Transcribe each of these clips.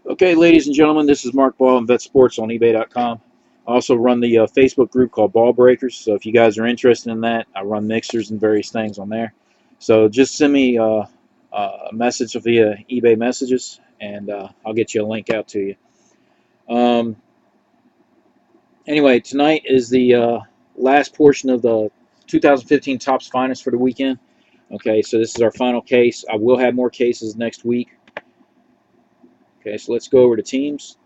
Okay, ladies and gentlemen, this is Mark Ball, Bet Sports on eBay.com. I also run the Facebook group called Ball Breakers. So if you guys are interested in that, I run mixers and various things on there. So just send me a message via eBay messages, and I'll get you a link out to you. Um, anyway, tonight is the last portion of the 2015 Topps Finest for the weekend. Okay, so this is our final case. I will have more cases next week. Okay, so let's go over to teams.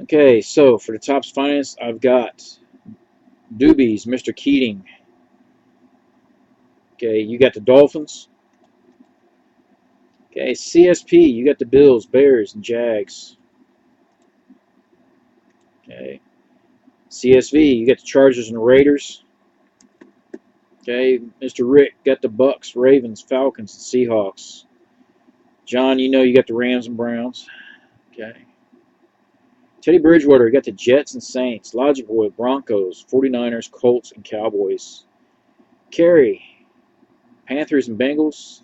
Okay, so for the Topps Finest, I've got Doobies, Mr. Keating. Okay, you got the Dolphins. Okay, CSP, you got the Bills, Bears, and Jags. Okay, CSV, you got the Chargers and Raiders. Okay, Mr. Rick got the Bucks, Ravens, Falcons, and Seahawks. John, you know you got the Rams and Browns. Okay. Teddy Bridgewater, you got the Jets and Saints. Logic Boy, Broncos, 49ers, Colts, and Cowboys. Kerry, Panthers and Bengals.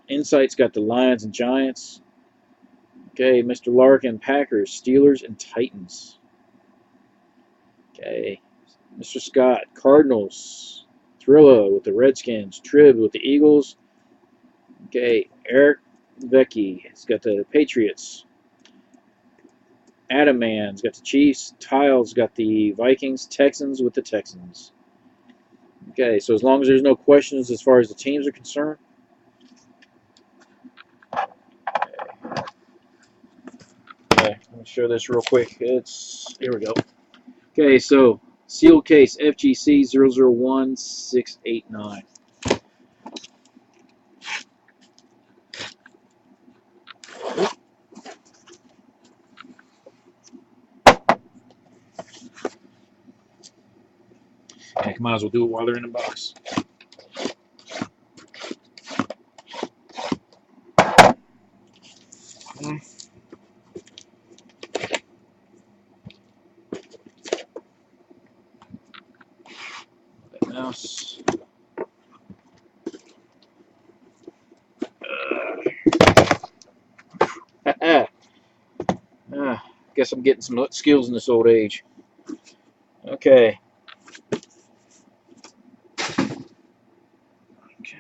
Insight's got the Lions and Giants. Okay, Mr. Larkin, Packers, Steelers, and Titans. Okay, Mr. Scott, Cardinals. Thrilla with the Redskins. Trib with the Eagles. Okay, Eric Vecchi has got the Patriots. Adam Man's got the Chiefs. Tiles got the Vikings. Texans with the Texans. Okay, so as long as there's no questions as far as the teams are concerned. Okay, let me show this real quick. Here we go. Okay, so sealed case FGC 001689. Heck, might as well do it while they're in the box. Okay. Mouse. Guess I'm getting some skills in this old age. Okay. Okay.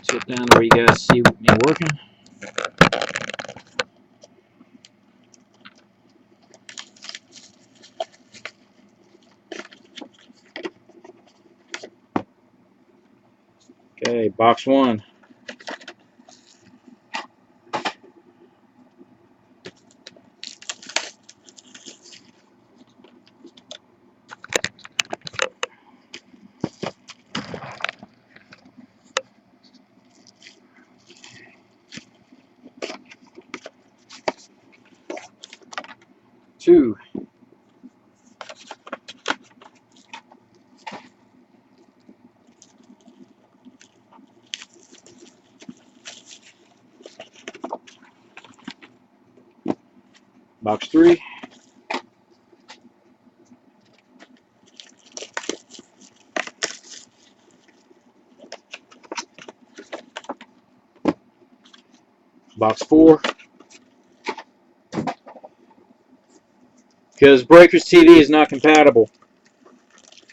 Sit down where you guys see me working. Okay, box one. Two. Box three. Box four. Because Breakers TV is not compatible.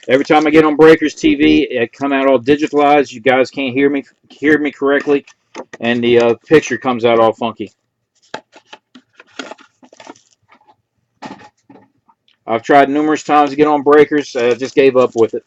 Every time I get on Breakers TV, it come out all digitalized. You guys can't hear me correctly, and the picture comes out all funky. I've tried numerous times to get on Breakers. Just gave up with it.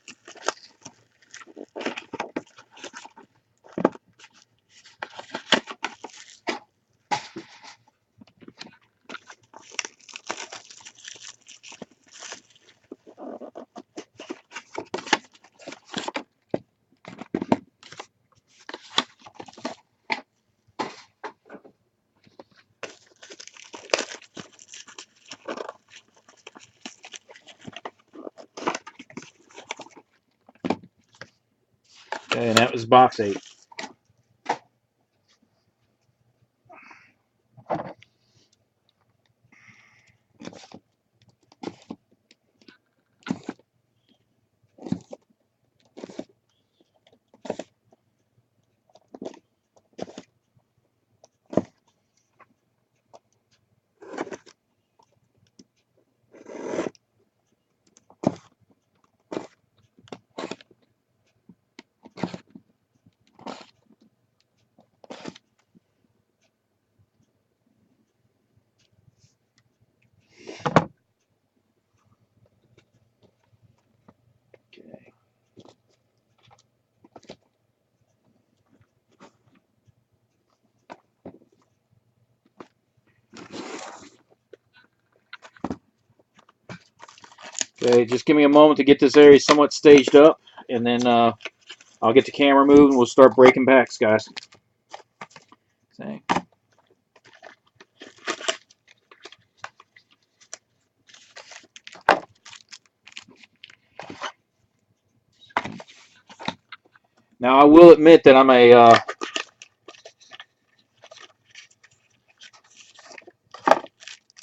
Okay, and that was box eight. Okay, just give me a moment to get this area somewhat staged up, and then I'll get the camera moved and we'll start breaking packs, guys. Okay. Now, I will admit that I'm a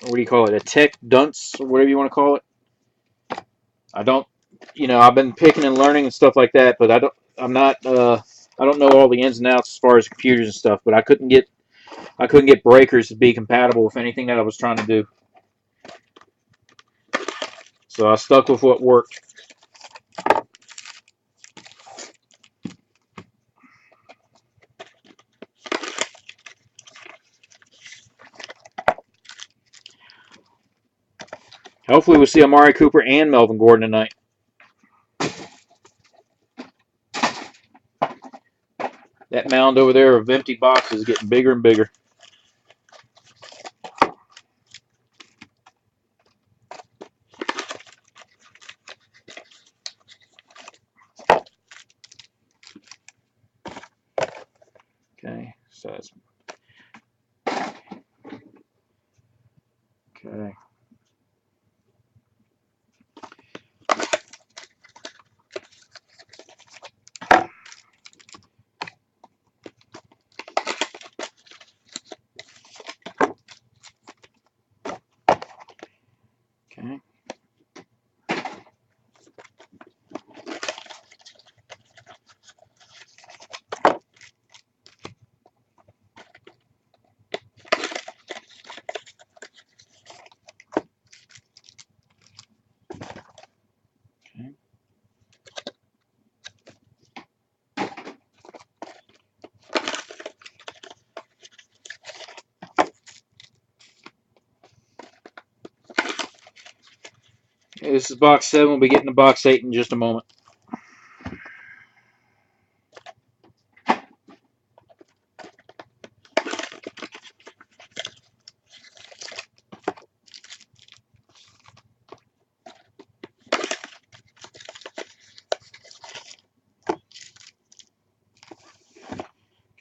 what do you call it? A tech dunce, or whatever you want to call it. I don't, I've been picking and learning and stuff like that, but I'm not, I don't know all the ins and outs as far as computers and stuff. But I couldn't get breakers to be compatible with anything that I was trying to do. So I stuck with what worked. Hopefully, we'll see Amari Cooper and Melvin Gordon tonight. That mound over there of empty boxes is getting bigger and bigger. Okay, so that's okay. Okay. Okay. Okay, this is box 7. We'll be getting to box 8 in just a moment.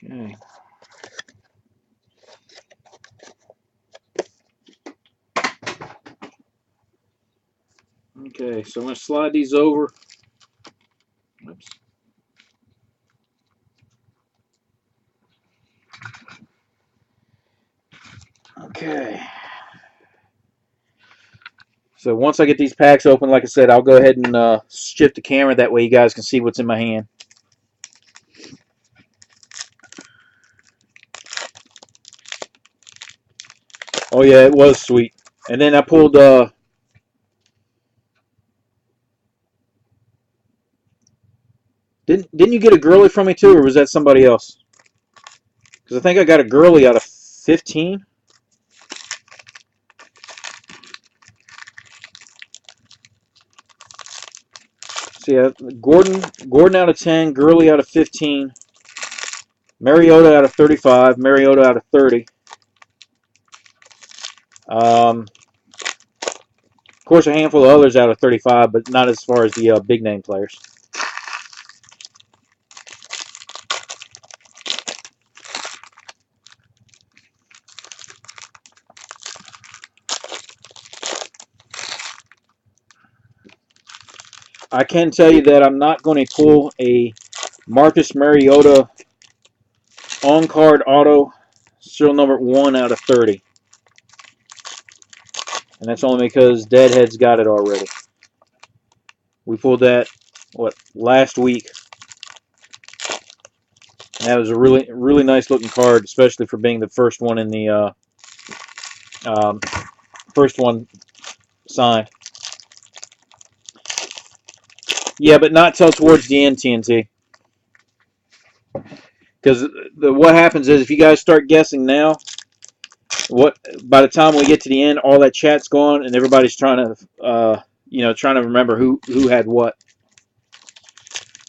Okay. Okay, so I'm going to slide these over. Oops. Okay. So once I get these packs open, like I said, I'll go ahead and shift the camera. That way you guys can see what's in my hand. Oh, yeah, it was sweet. And then I pulled... Didn't you get a girly from me, too, or was that somebody else? Because I think I got a girly out of 15. So, yeah, Gordon out of 10, Gurley out of 15, Mariota out of 35, Mariota out of 30. Of course, a handful of others out of 35, but not as far as the big name players. I can tell you that I'm not going to pull a Marcus Mariota on-card auto serial number 1 out of 30. And that's only because Deadhead's got it already. We pulled that, last week. And that was a really, really nice looking card, especially for being the first one in the, first one signed. Yeah, but not till towards the end, TNT. Because what happens is if you guys start guessing now, by the time we get to the end, all that chat's gone and everybody's trying to remember who had what.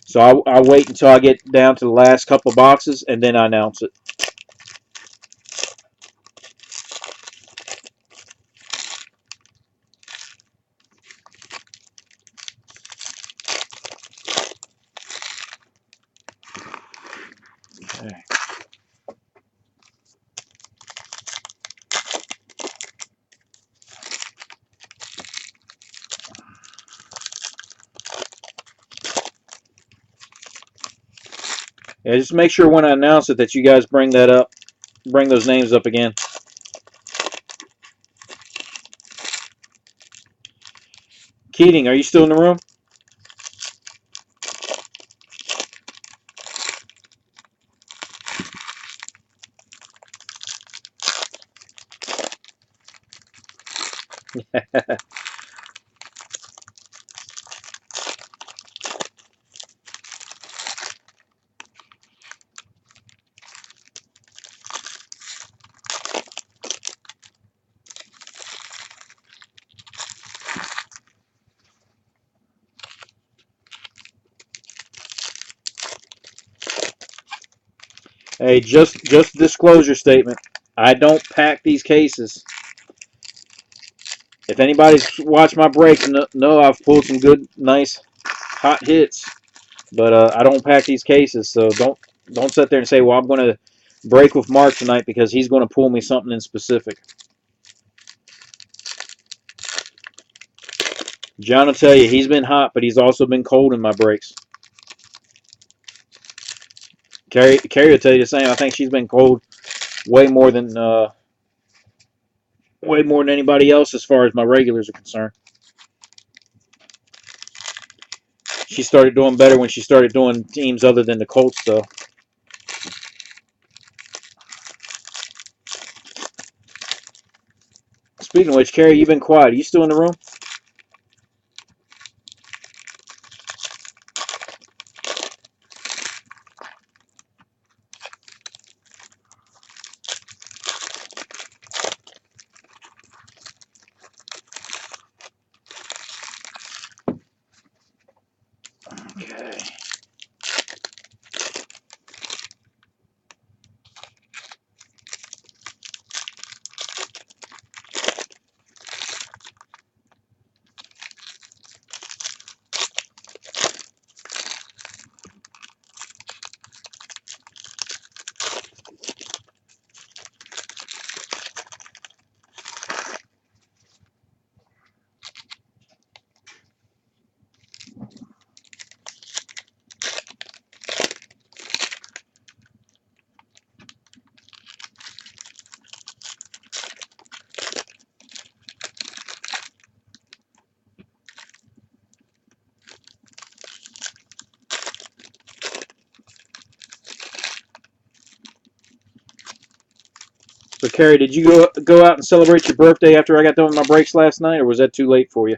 So I'll wait until I get down to the last couple of boxes and then I announce it. Okay. Yeah, just make sure when I announce it that you guys bring that up, bring those names up again. Keating, are you still in the room? Hey, just disclosure statement. I don't pack these cases. If anybody's watched my breaks, know I've pulled some good, nice, hot hits. But I don't pack these cases, so don't sit there and say, well, I'm going to break with Mark tonight because he's going to pull me something in specific. John will tell you he's been hot, but he's also been cold in my breaks. Carrie will tell you the same. I think she's been cold way more than anybody else as far as my regulars are concerned. She started doing better when she started doing teams other than the Colts, though. Speaking of which, Carrie, you've been quiet. Are you still in the room? Okay. So, Carrie, did you go out and celebrate your birthday after I got done with my breaks last night, or was that too late for you?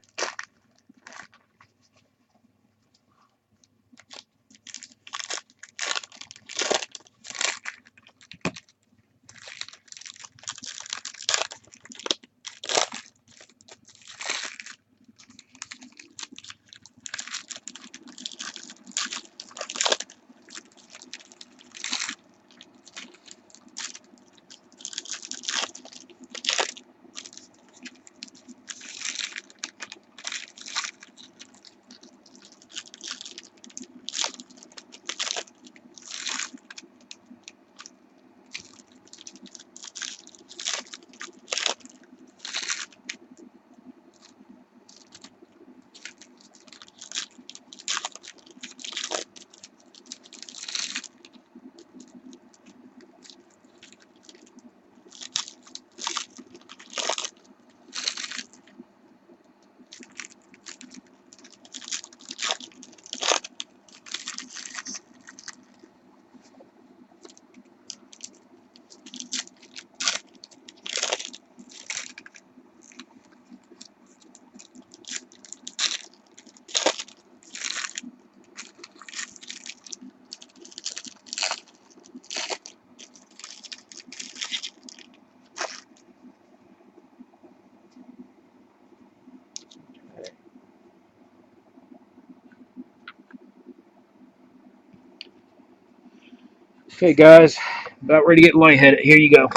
Okay, guys, about ready to get lightheaded. Here you go.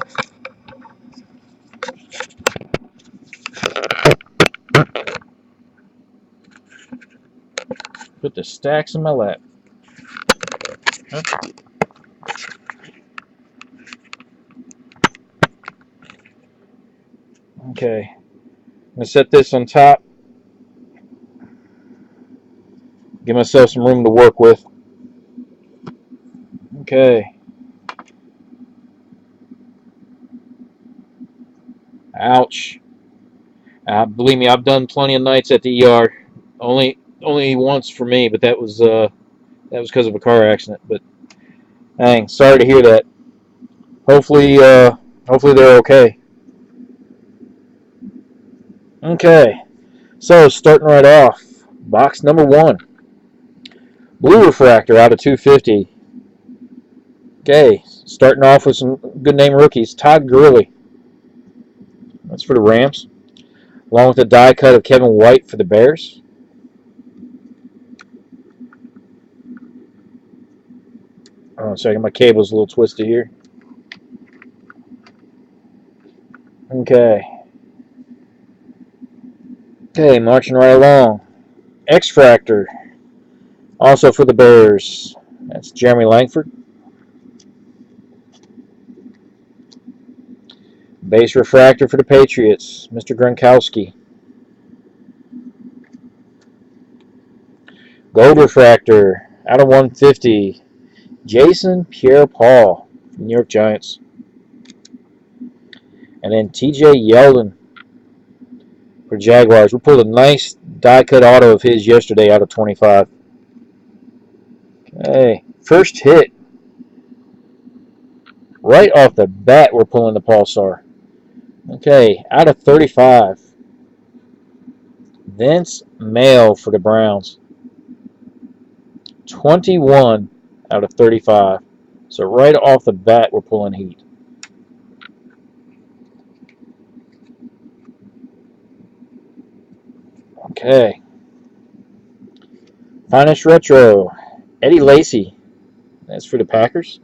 Put the stacks in my lap. Huh? Okay. I'm going to set this on top. Give myself some room to work with. Okay. Ouch. Believe me, I've done plenty of nights at the ER. Only once for me, but that was because of a car accident. But dang, sorry to hear that. Hopefully they're okay. Okay. So starting right off, box number 1. Blue refractor out of 250. Okay, starting off with some good name rookies. Todd Gurley. That's for the Rams. Along with a die cut of Kevin White for the Bears. Oh, second, my cable's a little twisted here. Okay. Okay, marching right along. X-Fractor. Also for the Bears. That's Jeremy Langford. Base refractor for the Patriots. Mr. Gronkowski. Gold refractor out of 150. Jason Pierre-Paul, New York Giants. And then TJ Yeldon for Jaguars. We pulled a nice die-cut auto of his yesterday out of 25. Okay, first hit. Right off the bat, we're pulling the Pulsar. Okay, out of 35. Vince Mayle for the Browns. 21 out of 35. So right off the bat, we're pulling heat. Okay. Finest Retro. Eddie Lacy. That's for the Packers.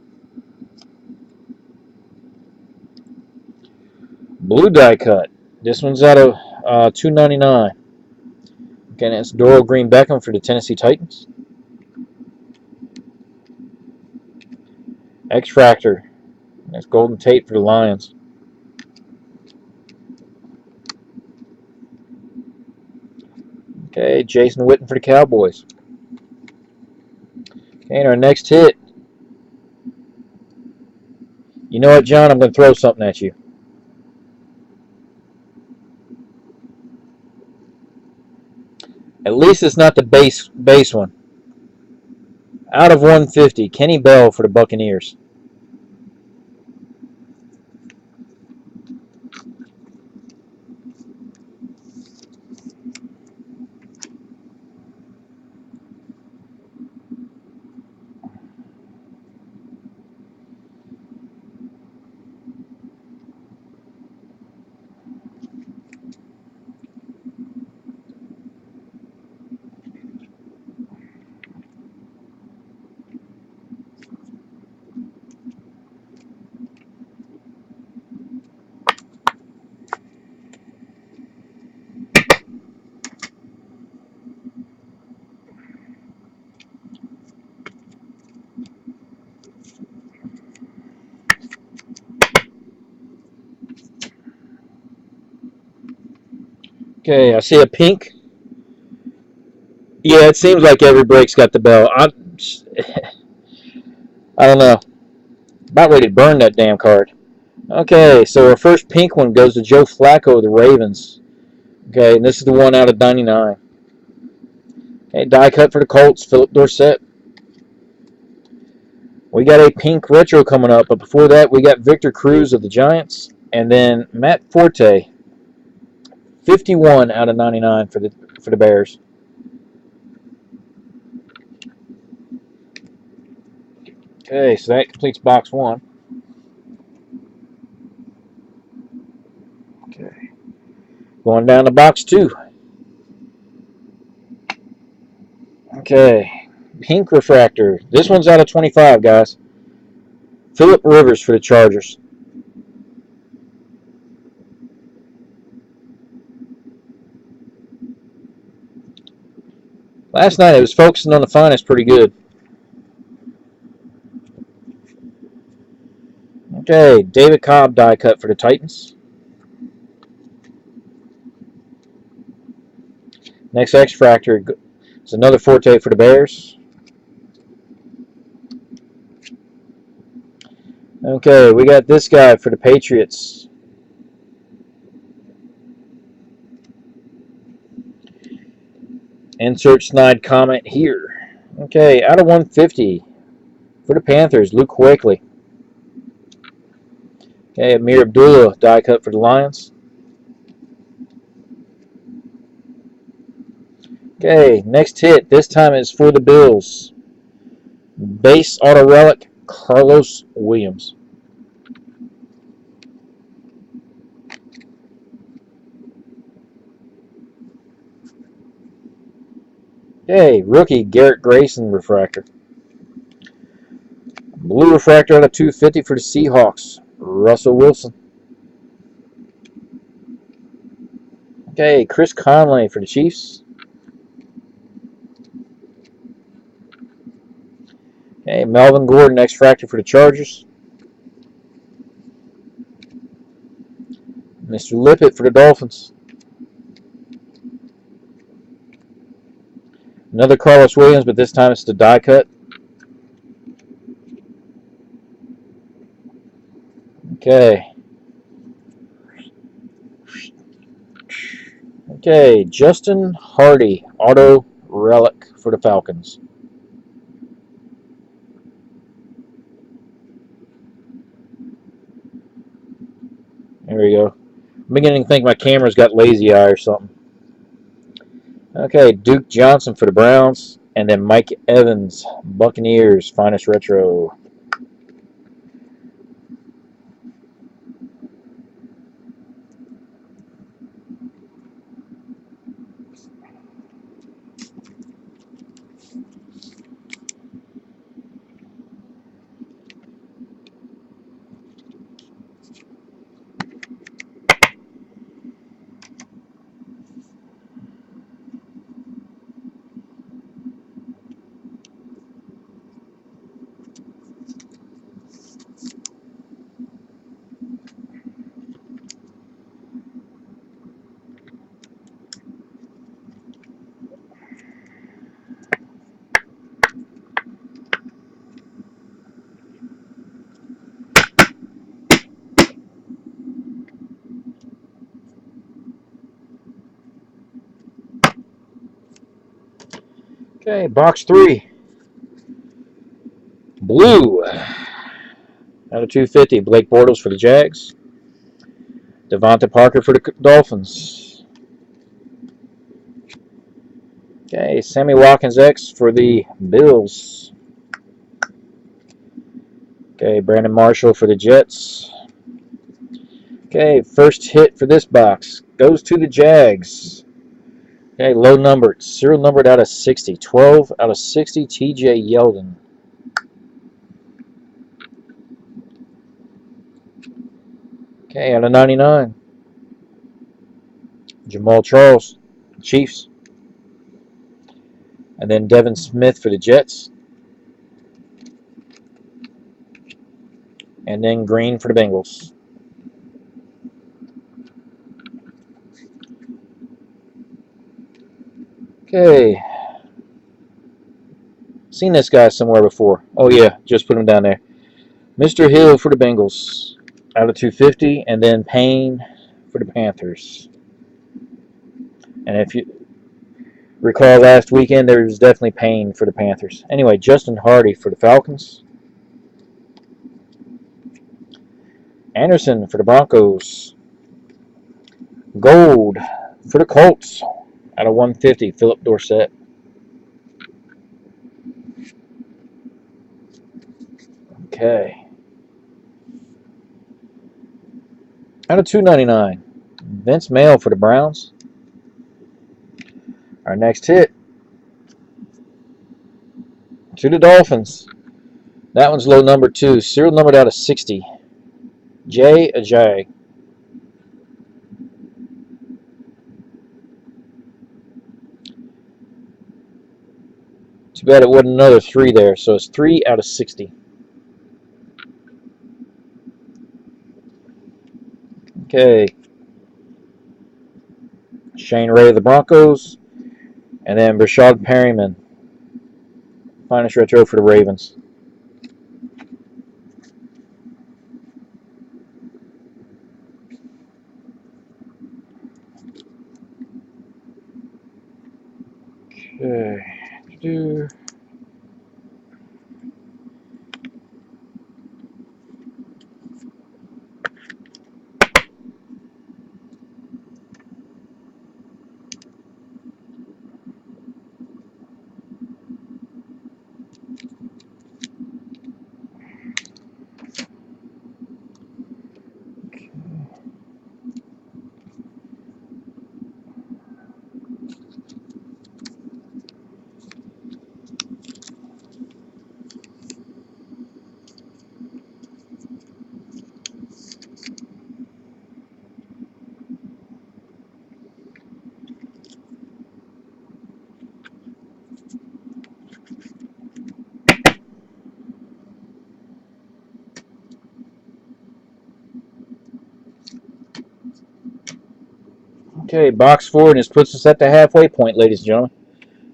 Blue die cut. This one's out of $2.99. Okay, that's Dorial Green-Beckham for the Tennessee Titans. X-Fractor. That's Golden Tate for the Lions. Okay, Jason Witten for the Cowboys. Okay, and our next hit. You know what, John? I'm going to throw something at you. At least it's not the base one. Out of 150, Kenny Bell for the Buccaneers. Okay, I see a pink. Yeah, it seems like every break's got the bell. I don't know. About ready to burn that damn card. Okay, so our first pink one goes to Joe Flacco of the Ravens. Okay, and this is the one out of 99. Okay, die cut for the Colts, Philip Dorsett. We got a pink retro coming up, but before that, we got Victor Cruz of the Giants, and then Matt Forte, 51 out of 99 for the Bears. Okay, so that completes box 1. Okay, going down to box 2. Okay, pink refractor. This one's out of 25, guys. Phillip Rivers for the Chargers. Last night it was focusing on the finest pretty good. Okay, David Cobb die cut for the Titans. Next X-Fractor is another Forte for the Bears. Okay, we got this guy for the Patriots. Insert snide comment here. Okay, out of 150 for the Panthers, Luke Wakely. Okay, Amir Abdullah, die cut for the Lions. Okay, next hit. This time is for the Bills. Base auto relic, Carlos Williams. Okay, rookie Garrett Grayson refractor. Blue refractor out of 250 for the Seahawks, Russell Wilson. Okay, Chris Conley for the Chiefs. Okay, Melvin Gordon, X-Fractor for the Chargers. Mr. Lippett for the Dolphins. Another Carlos Williams, but this time it's the die cut. Okay. Okay, Justin Hardy, auto relic for the Falcons. There we go. I'm beginning to think my camera's got lazy eye or something. Okay, Duke Johnson for the Browns. And then Mike Evans, Buccaneers, finest retro. Okay, box 3. Blue. Out of 250, Blake Bortles for the Jags. Devonta Parker for the Dolphins. Okay, Sammy Watkins X for the Bills. Okay, Brandon Marshall for the Jets. Okay, first hit for this box goes to the Jags. Okay, low numbered, serial numbered out of 60. 12 out of 60, TJ Yeldon. Okay, out of 99, Jamal Charles, Chiefs. And then Devin Smith for the Jets. And then Green for the Bengals. Okay. Seen this guy somewhere before. Oh, yeah, just put him down there. Mr. Hill for the Bengals. Out of 250. And then Payne for the Panthers. And if you recall last weekend, there was definitely Payne for the Panthers. Anyway, Justin Hardy for the Falcons. Anderson for the Broncos. Gold for the Colts. Out of 150, Philip Dorsett. Okay. Out of 299, Vince Mayle for the Browns. Our next hit to the Dolphins. That one's low number 2. Serial numbered out of 60. Jay Ajayi. Too bad it wasn't another 3 there, so it's 3 out of 60. Okay. Shane Ray of the Broncos. And then Rashad Perryman, finest retro for the Ravens. Okay. Okay, box 4, and this puts us at the halfway point, ladies and gentlemen.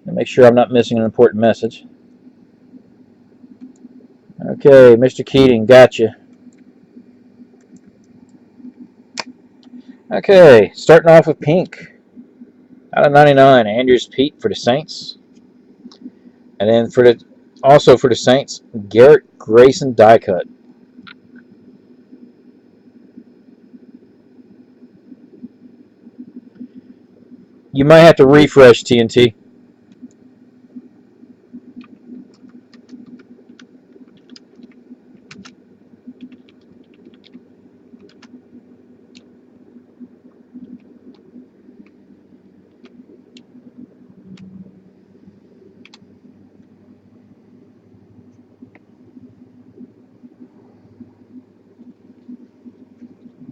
Make sure I'm not missing an important message. Okay, Mr. Keating, gotcha. Okay, starting off with pink. Out of 99, Andrews Pete for the Saints. And then also for the Saints, Garrett Grayson die cut. You might have to refresh, TNT.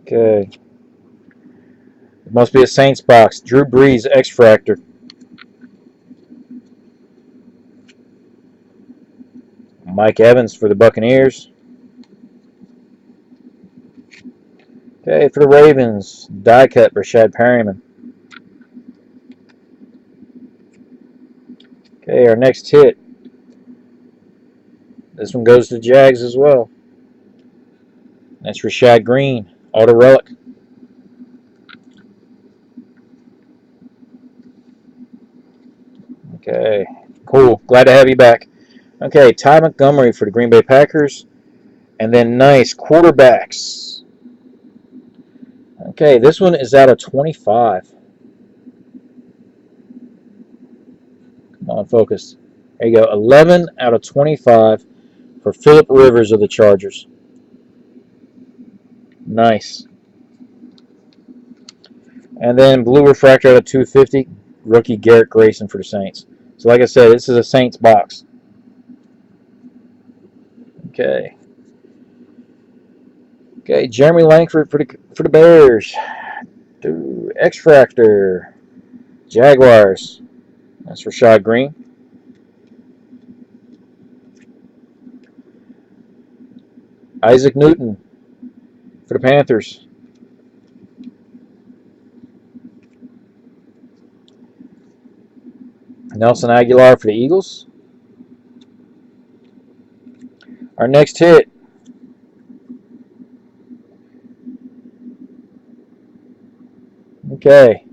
Okay. It must be a Saints box. Drew Brees X-Fractor. Mike Evans for the Buccaneers. Okay, for the Ravens, die cut Rashad Perryman. Okay, our next hit. This one goes to the Jags as well. That's Rashad Green, auto relic. Okay, cool. Glad to have you back. Okay, Ty Montgomery for the Green Bay Packers. And then nice quarterbacks. Okay, this one is out of 25. Come on, focus. There you go. 11 out of 25 for Phillip Rivers of the Chargers. Nice. And then blue refractor out of 250, rookie Garrett Grayson for the Saints. So like I said, this is a Saints box. Okay. Okay, Jeremy Langford for the Bears. X-Fractor. Jaguars. That's Rashad Green. Isaac Newton for the Panthers. Nelson Aguilar for the Eagles. Our next hit. Okay.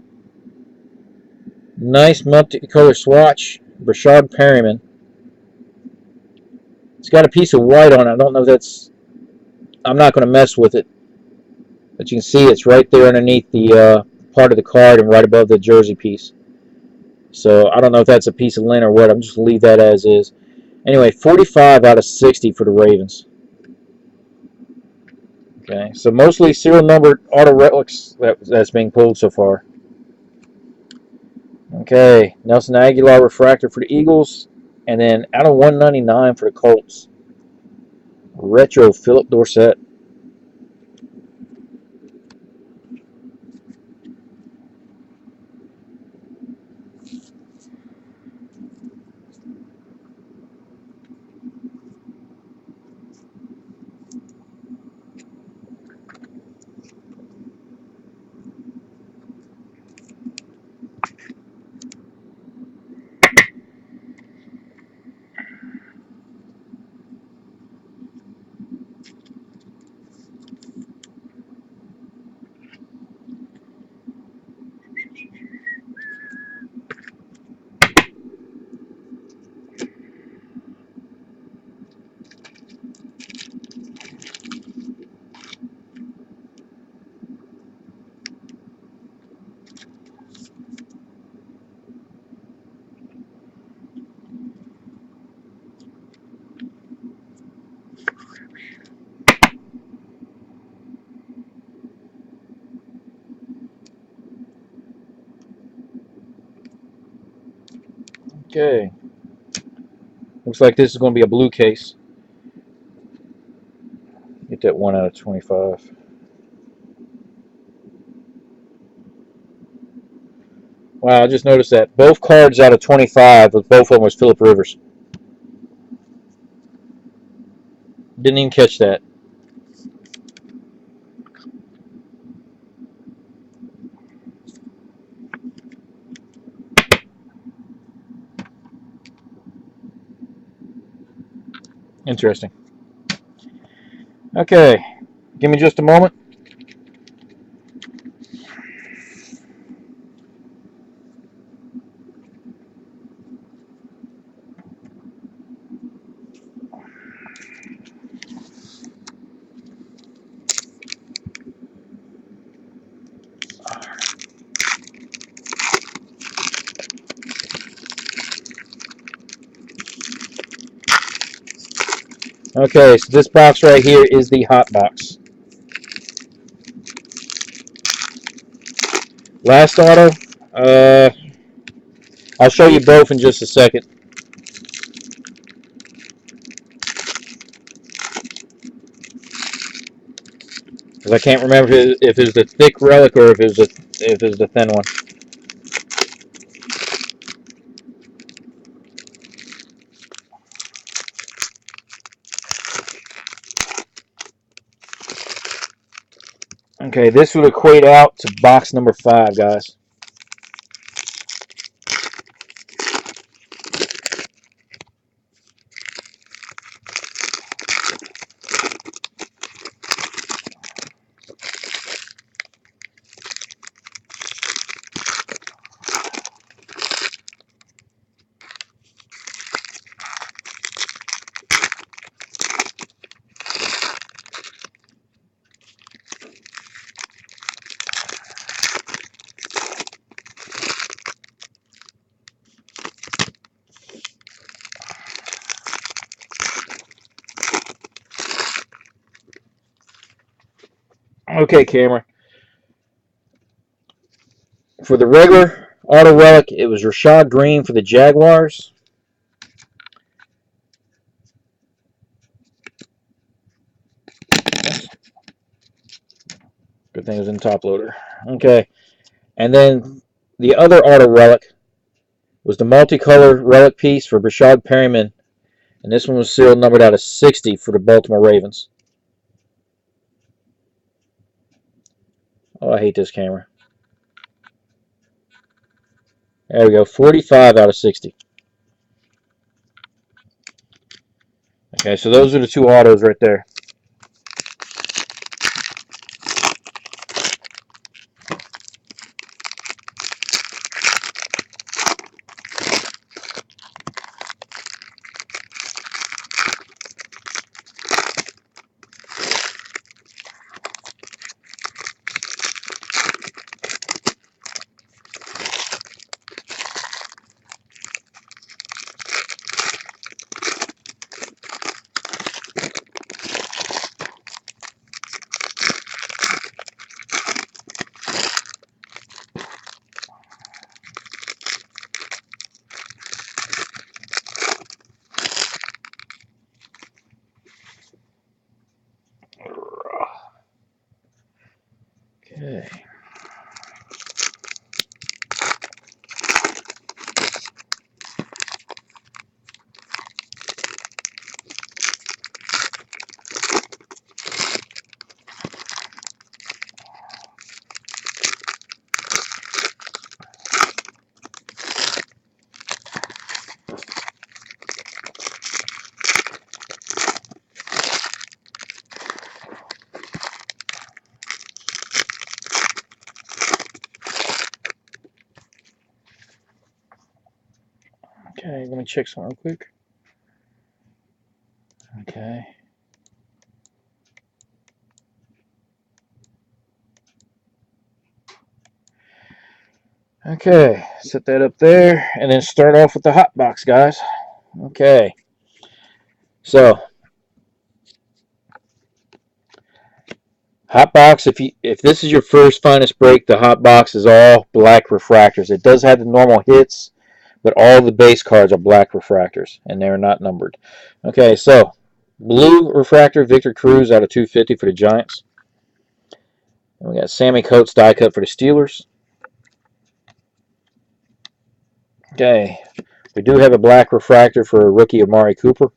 Nice multicolor swatch. Rashad Perryman. It's got a piece of white on it. I don't know if that's... I'm not going to mess with it. But you can see it's right there underneath the part of the card and right above the jersey piece. So I don't know if that's a piece of lint or what. I'm just going to leave that as is. Anyway, 45 out of 60 for the Ravens. Okay, so mostly serial numbered auto relics that's being pulled so far. Okay, Nelson Aguilar refractor for the Eagles. And then out of 199 for the Colts. Retro Philip Dorsett. Okay. Looks like this is going to be a blue case. Get that 1 out of 25. Wow, I just noticed that. Both cards out of 25, both of them was Phillip Rivers. Didn't even catch that. Interesting. Okay, give me just a moment. Okay, so this box right here is the hot box. Last auto. I'll show you both in just a second. Because I can't remember if it was the thick relic or if it was the thin one. Okay, this would equate out to box number 5, guys. Okay, camera. For the regular auto relic, it was Rashad Green for the Jaguars. Good thing it was in the top loader. Okay. And then the other auto relic was the multicolored relic piece for Brashad Perryman. And this one was serial numbered out of 60 for the Baltimore Ravens. Oh, I hate this camera. There we go. 45 out of 60. Okay, so those are the two autos right there. Okay. Okay, let me check something real quick. Okay. Okay, set that up there, and then start off with the hot box, guys. Okay. So, hot box. If this is your first finest break, the hot box is all black refractors. It does have the normal hits, but all the base cards are black refractors, and they're not numbered. Okay, so blue refractor, Victor Cruz out of 250 for the Giants. And we got Sammy Coates die cut for the Steelers. Okay, we do have a black refractor for rookie Amari Cooper.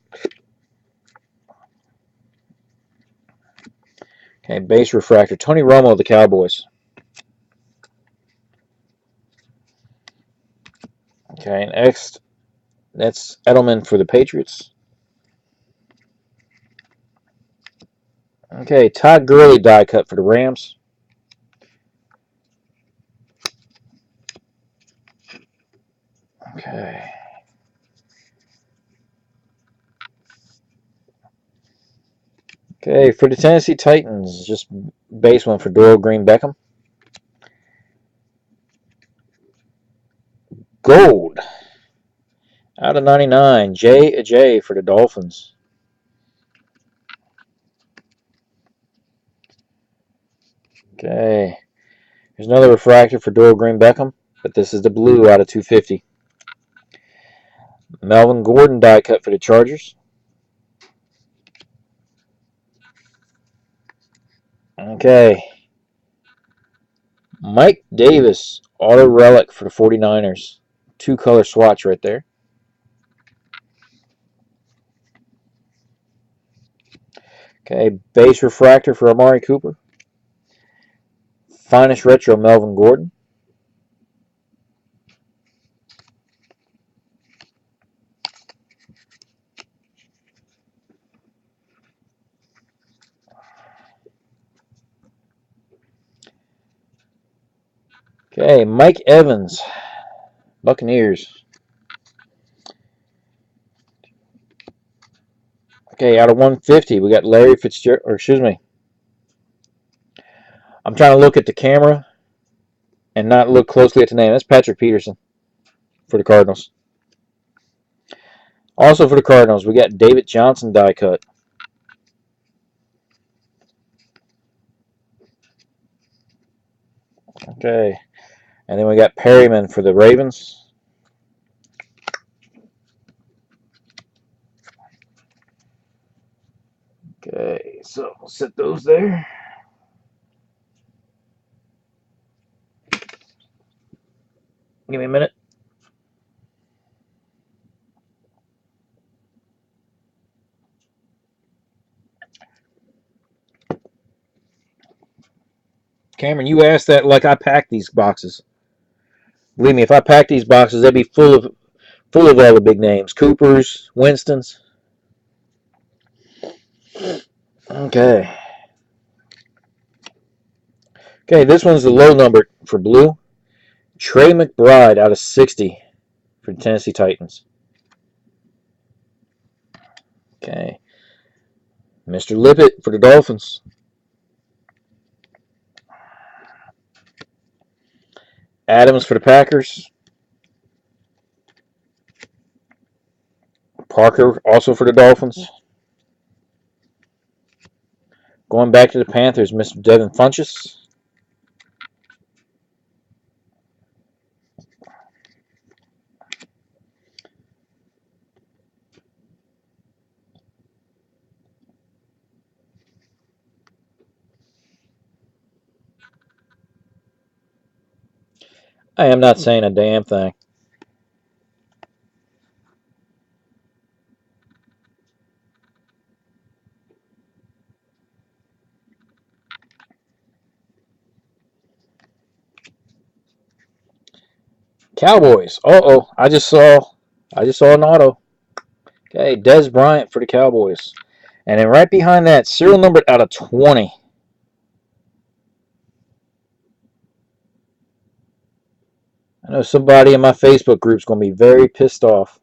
Okay, base refractor, Tony Romo of the Cowboys. Okay, next, that's Edelman for the Patriots. Okay, Todd Gurley die cut for the Rams. Okay. Okay, for the Tennessee Titans, just base one for Doyle Green Beckham. Gold out of 99, Jay Ajayi for the Dolphins. Okay, here's another refractor for Doyle Green Beckham, but this is the blue out of 250. Melvin Gordon die cut for the Chargers. Okay, Mike Davis auto relic for the 49ers. Two color swatch right there. Okay, base refractor for Amari Cooper. Finest retro Melvin Gordon. Okay, Mike Evans, Buccaneers. Okay, out of 150, we got Larry Fitzgerald, or excuse me. I'm trying to look at the camera and not look closely at the name. That's Patrick Peterson for the Cardinals. Also for the Cardinals, we got David Johnson die cut. Okay, and then we got Perryman for the Ravens. Okay, so we'll set those there. Give me a minute. Cameron, you asked that like I packed these boxes. Believe me, if I packed these boxes, they'd be full of all the big names. Coopers, Winstons. Okay. Okay, this one's the low number for blue. Trey McBride out of 60 for the Tennessee Titans. Okay. Mr. Lippett for the Dolphins. Adams for the Packers. Parker also for the Dolphins. Going back to the Panthers, Mr. Devin Funchess. I am not saying a damn thing. Cowboys. Uh-oh. I just saw an auto. Okay, Dez Bryant for the Cowboys. And then right behind that, serial numbered out of 20. I know somebody in my Facebook group is going to be very pissed off.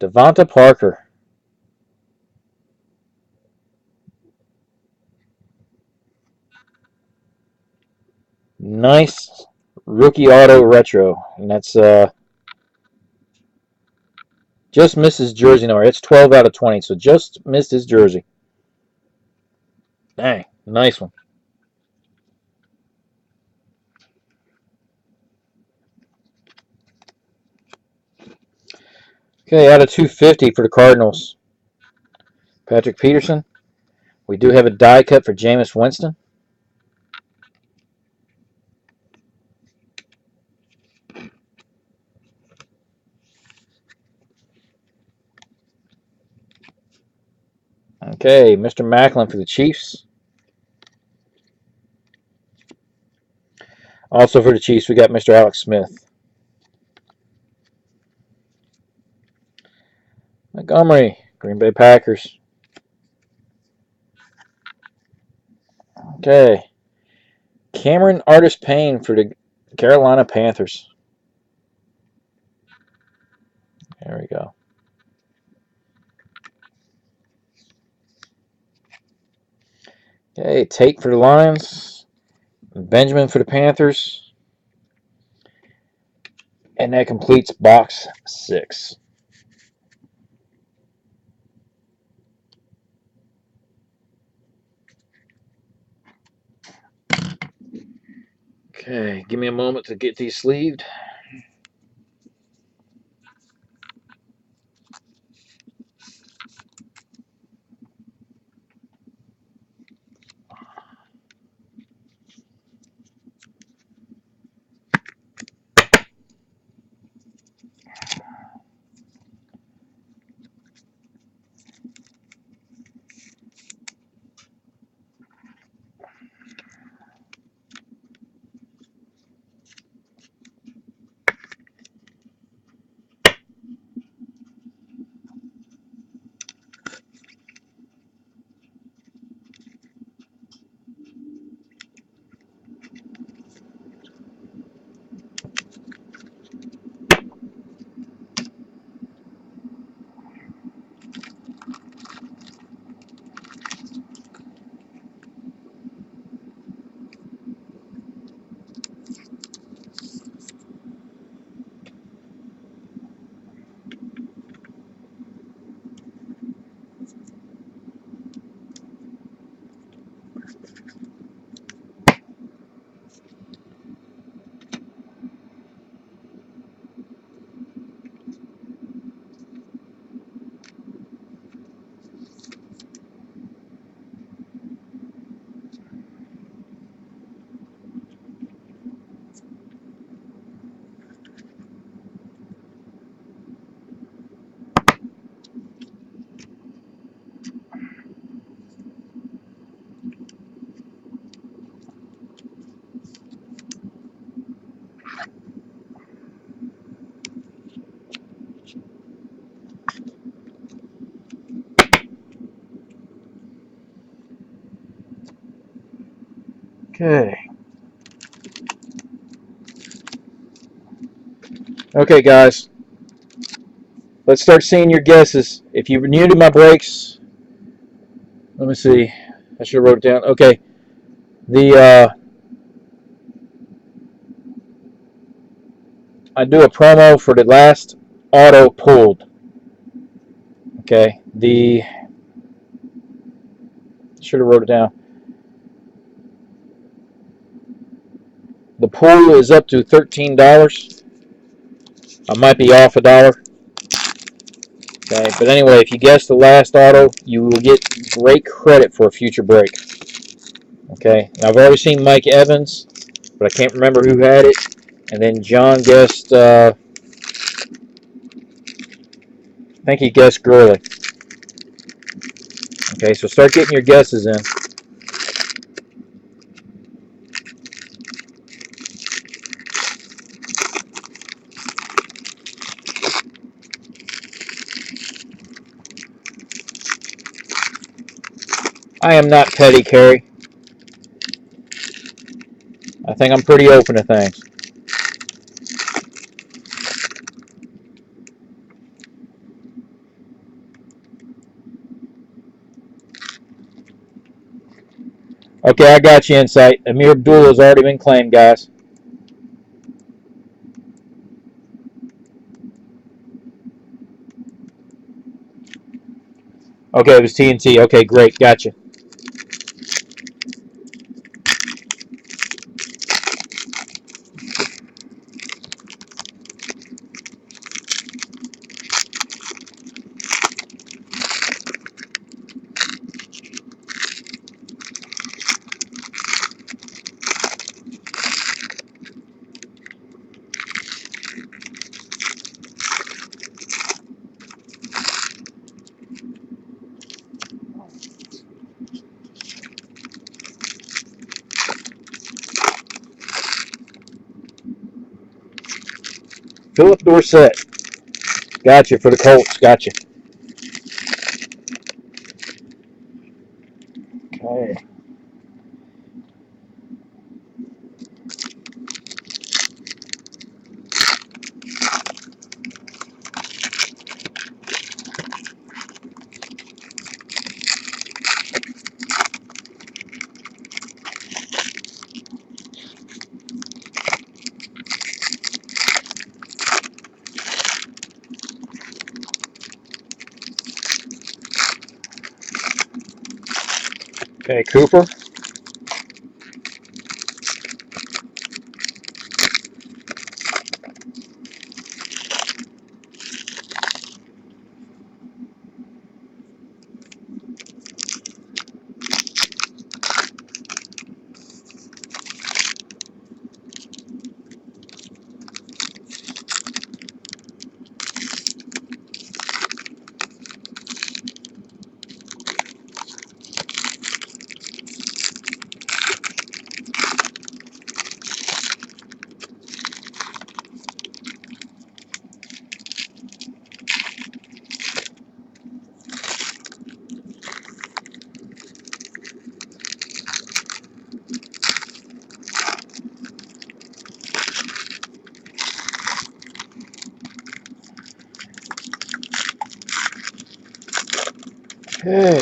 Devonta Parker. Nice rookie auto retro. And that's just missed his jersey number. It's 12 out of 20, so just missed his jersey. Dang, nice one. Okay, out of 250 for the Cardinals, Patrick Peterson. We do have a die cut for Jameis Winston. Okay, Mr. Macklin for the Chiefs. Also for the Chiefs, we got Mr. Alex Smith. Montgomery, Green Bay Packers. Okay, Cameron Artis Payne for the Carolina Panthers. There we go. Okay, Tate for the Lions. Benjamin for the Panthers. And that completes box 6. Okay, give me a moment to get these sleeved. Okay. Okay, guys. Let's start seeing your guesses. If you're new to my breaks, let me see. I should have wrote it down. Okay. The I do a promo for the last auto pulled. Okay. The should have wrote it down. The pool is up to $13. I might be off $1. Okay, but anyway, if you guess the last auto, you will get great credit for a future break. Okay, now I've already seen Mike Evans, but I can't remember who had it. And then John guessed, I think he guessed Gurley. Okay, so start getting your guesses in. I am not petty, Carrie. I think I'm pretty open to things. Okay, I got you, Insight. Amir Abdullah has already been claimed, guys. Okay, it was TNT. Okay, great. Gotcha. Philip Dorsett. Gotcha for the Colts. Gotcha. Okay. Okay, Cooper. Okay.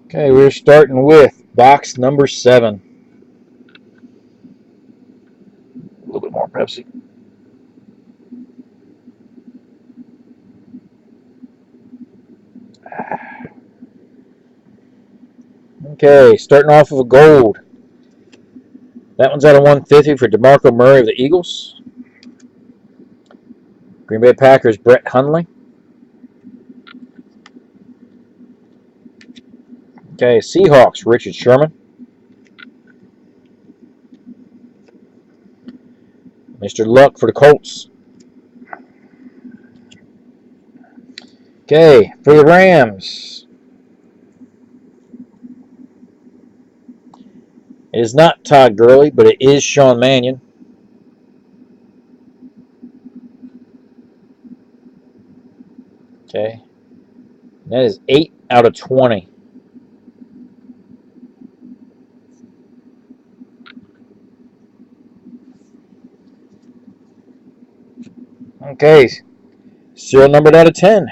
Okay, we're starting with box number 7. A little bit more Pepsi. Okay, starting off with a gold. That one's out of 150 for DeMarco Murray of the Eagles. Green Bay Packers, Brett Hundley. Okay, Seahawks, Richard Sherman. Mr. Luck for the Colts. Okay, for the Rams, it is not Todd Gurley, but it is Sean Mannion. Okay, that is 8 out of 20. Okay, serial numbered out of 10.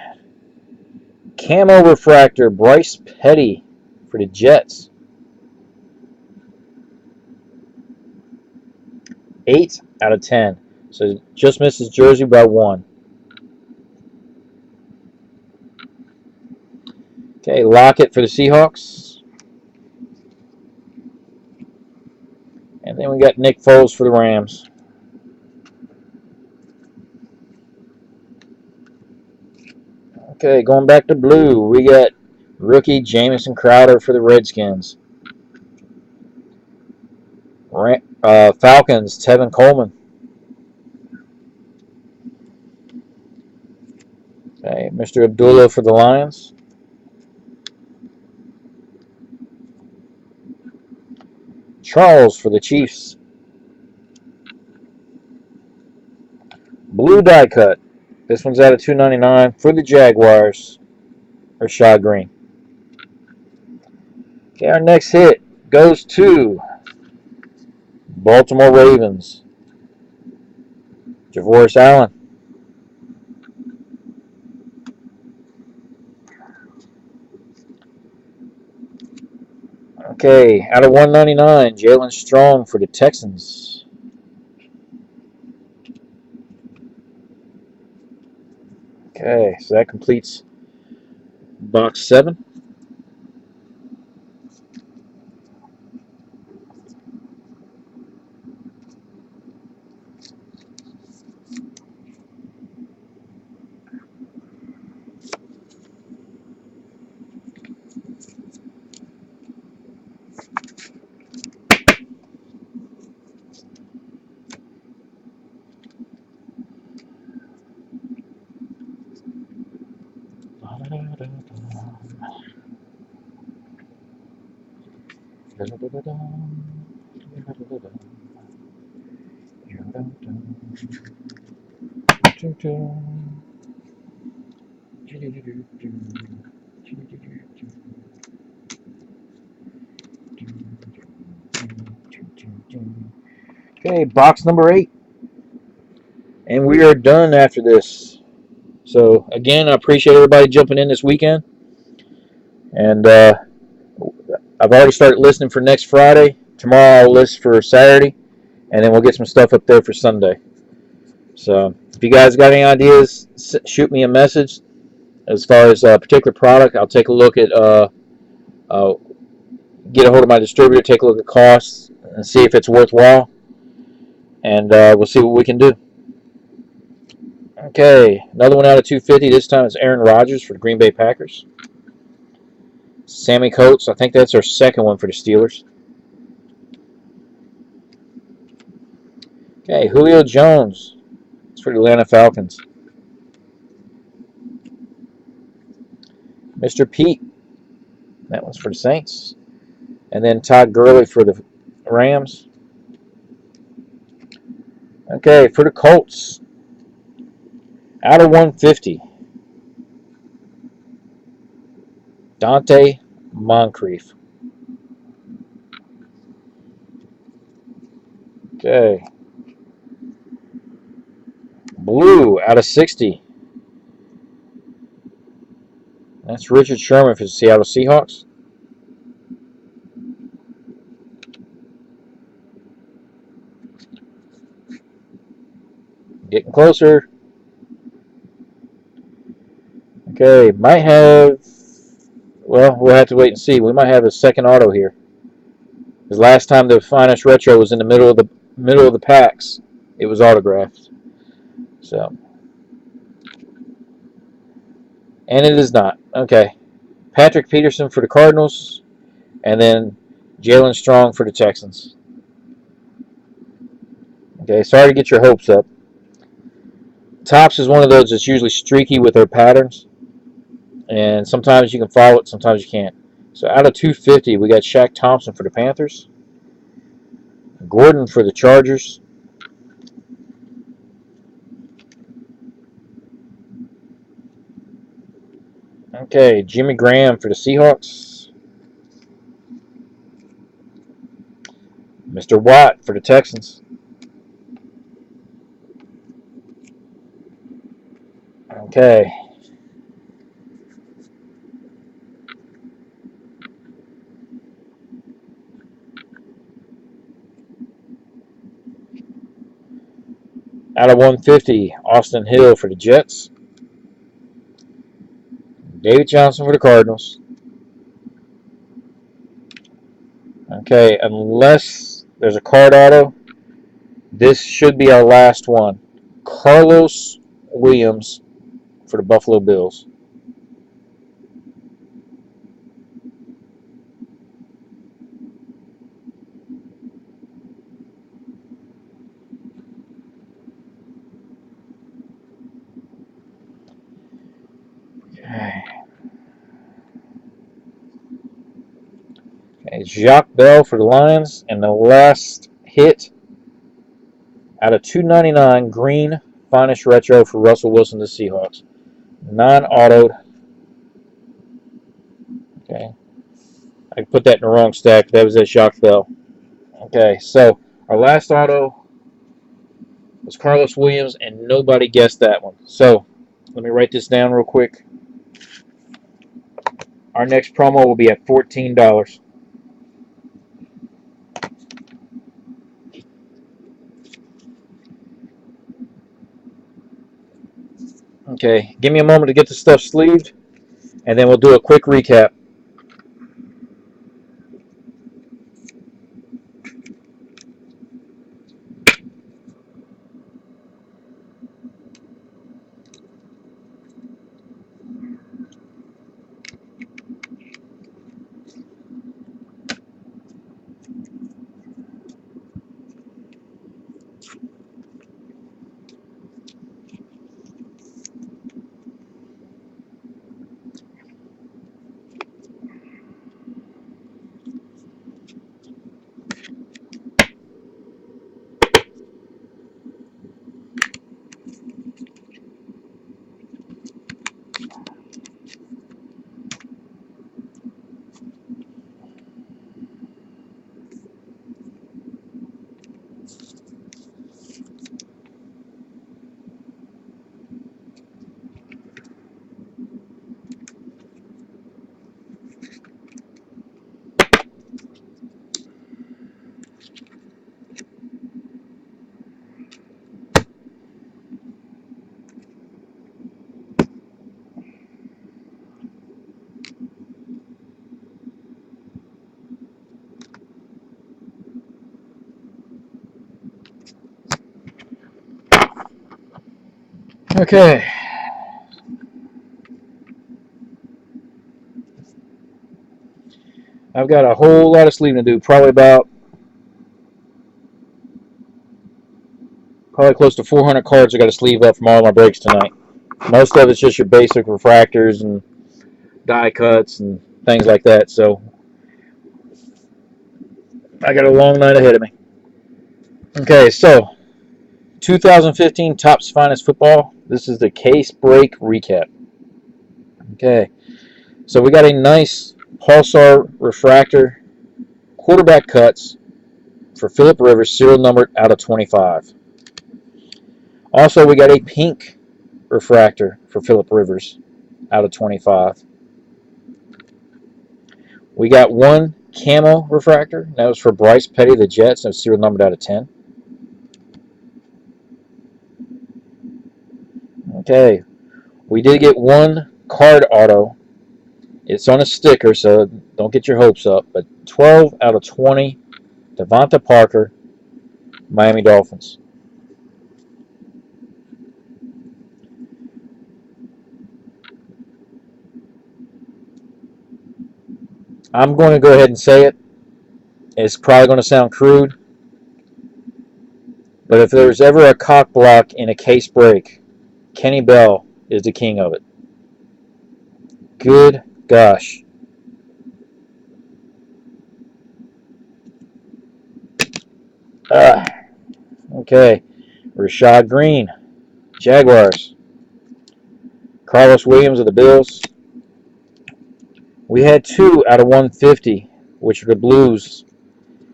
Camo refractor, Bryce Petty for the Jets. 8 out of 10. So just misses jersey by 1. Okay, Lockett for the Seahawks. And then we got Nick Foles for the Rams. Okay, going back to blue, we got rookie Jamison Crowder for the Redskins. Falcons, Tevin Coleman. Okay, Mr. Abdullah for the Lions. Charles for the Chiefs. Blue die cut. This one's out of 299 for the Jaguars. Rashad Green. Okay, our next hit goes to Baltimore Ravens. Javoris Allen. Okay, out of 199, Jalen Strong for the Texans. Okay, so that completes box 7. Okay, box number 8. And we are done after this. So, again, I appreciate everybody jumping in this weekend. And I've already started listening for next Friday. Tomorrow I'll list for Saturday. And then we'll get some stuff up there for Sunday. So, if you guys got any ideas, shoot me a message. As far as a particular product, I'll take a look at, get a hold of my distributor, take a look at costs, and see if it's worthwhile. And we'll see what we can do. Okay, another one out of 250. This time it's Aaron Rodgers for the Green Bay Packers. Sammy Coates, I think that's our second one for the Steelers. Okay, Julio Jones. It's for the Atlanta Falcons. Mr. Pete. That one's for the Saints. And then Todd Gurley for the Rams. Okay, for the Colts. Out of 150. Dante Moncrief. Okay. Blue out of 60. That's Richard Sherman for the Seattle Seahawks. Getting closer. Okay, might have. Well, we'll have to wait and see. We might have a second auto here. Because last time the finest retro was in the middle of the packs, it was autographed. So, and it is not. Okay, Patrick Peterson for the Cardinals, and then Jalen Strong for the Texans. Okay, sorry to get your hopes up. Topps is one of those that's usually streaky with their patterns, and sometimes you can follow it, sometimes you can't. So out of 250, we got Shaq Thompson for the Panthers, Gordon for the Chargers, okay, Jimmy Graham for the Seahawks, Mr. Watt for the Texans. Okay. Out of 150, Austin Hill for the Jets, David Johnson for the Cardinals. Okay, unless there's a card auto, this should be our last one. Carlos Williams for the Buffalo Bills. Okay. Okay, Jacques Bell for the Lions, and the last hit out of 299 green finest retro for Russell Wilson, the Seahawks. Non-autoed. Okay, I put that in the wrong stack. That was at Jacques Bell. Okay, so our last auto was Carlos Williams, and nobody guessed that one. So let me write this down real quick. Our next promo will be at $14. Okay, give me a moment to get the stuff sleeved, and then we'll do a quick recap. Okay. I've got a whole lot of sleeving to do. Probably close to 400 cards I got to sleeve up from all my breaks tonight. Most of it's just your basic refractors and die cuts and things like that. So I got a long night ahead of me. Okay, so 2015 Topps Finest Football. This is the case break recap. Okay, so we got a nice Pulsar refractor quarterback cuts for Philip Rivers, serial numbered out of 25. Also, we got a pink refractor for Philip Rivers out of 25. We got one camo refractor. That was for Bryce Petty, the Jets. That was serial numbered out of 10. Okay, we did get one card auto. It's on a sticker, so don't get your hopes up. But 12 out of 20, Devonta Parker, Miami Dolphins. I'm going to go ahead and say it. It's probably going to sound crude, but if there's ever a cock block in a case break, Kenny Bell is the king of it. Good gosh. Okay. Rashad Green, Jaguars. Carlos Williams of the Bills. We had 2 out of 150, which are the Blues.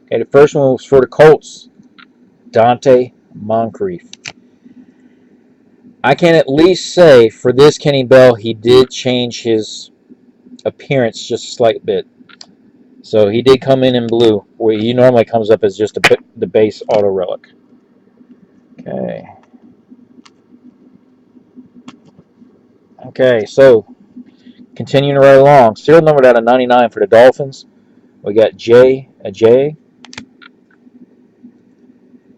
Okay, the first one was for the Colts, Dante Moncrief. I can at least say for this Kenny Bell, he did change his appearance just a slight bit. So he did come in blue, where he normally comes up as just the base auto relic. Okay. Okay, so continuing right along. Serial numbered out of 99 for the Dolphins. We got J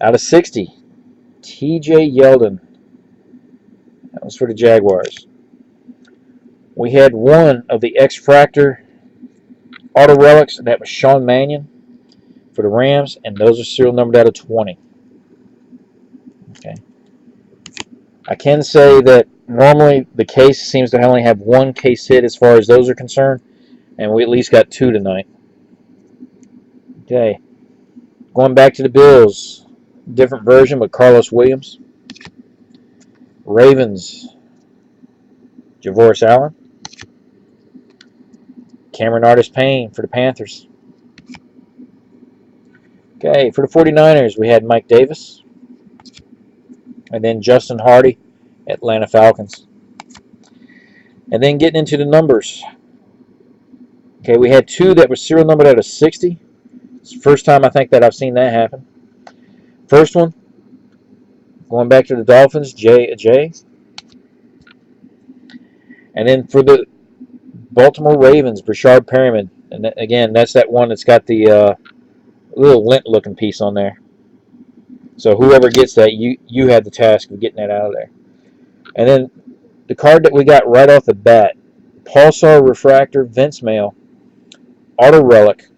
out of 60. TJ Yeldon. That was for the Jaguars. We had one of the X-Fractor auto relics, and that was Sean Mannion for the Rams, and those are serial numbered out of 20. Okay. I can say that normally the case seems to only have one case hit as far as those are concerned, and we at least got 2 tonight. Okay. Going back to the Bills, different version, but Carlos Williams. Ravens, Javoris Allen. Cameron Artis-Payne for the Panthers. Okay, for the 49ers, we had Mike Davis. And then Justin Hardy, Atlanta Falcons. And then getting into the numbers. Okay, we had 2 that were serial numbered out of 60. It's the first time I think that I've seen that happen. First one, going back to the Dolphins, J. And then for the Baltimore Ravens, Brashard Perriman. And again, that's that one that's got the little lint-looking piece on there. So whoever gets that, you have the task of getting that out of there. And then the card that we got right off the bat, Pulsar Refractor Vince Mail, Auto Relic.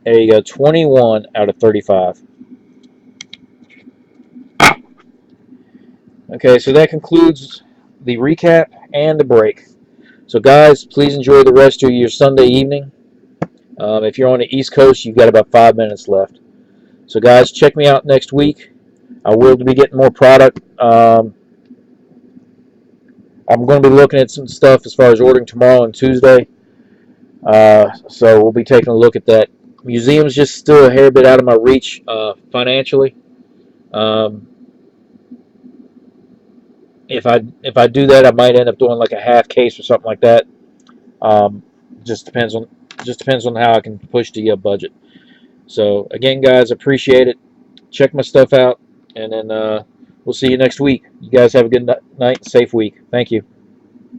There you go, 21 out of 35. Okay, so that concludes the recap and the break. So guys, please enjoy the rest of your Sunday evening. If you're on the East Coast, you've got about 5 minutes left. So guys, check me out next week. I will be getting more product. I'm going to be looking at some stuff as far as ordering tomorrow and Tuesday. So we'll be taking a look at that. Museum's just still a hair bit out of my reach financially. If I do that, I might end up doing like a half case or something like that. Just depends on how I can push the budget. So again, guys, appreciate it. Check my stuff out, and then we'll see you next week. You guys have a good night, safe week. Thank you.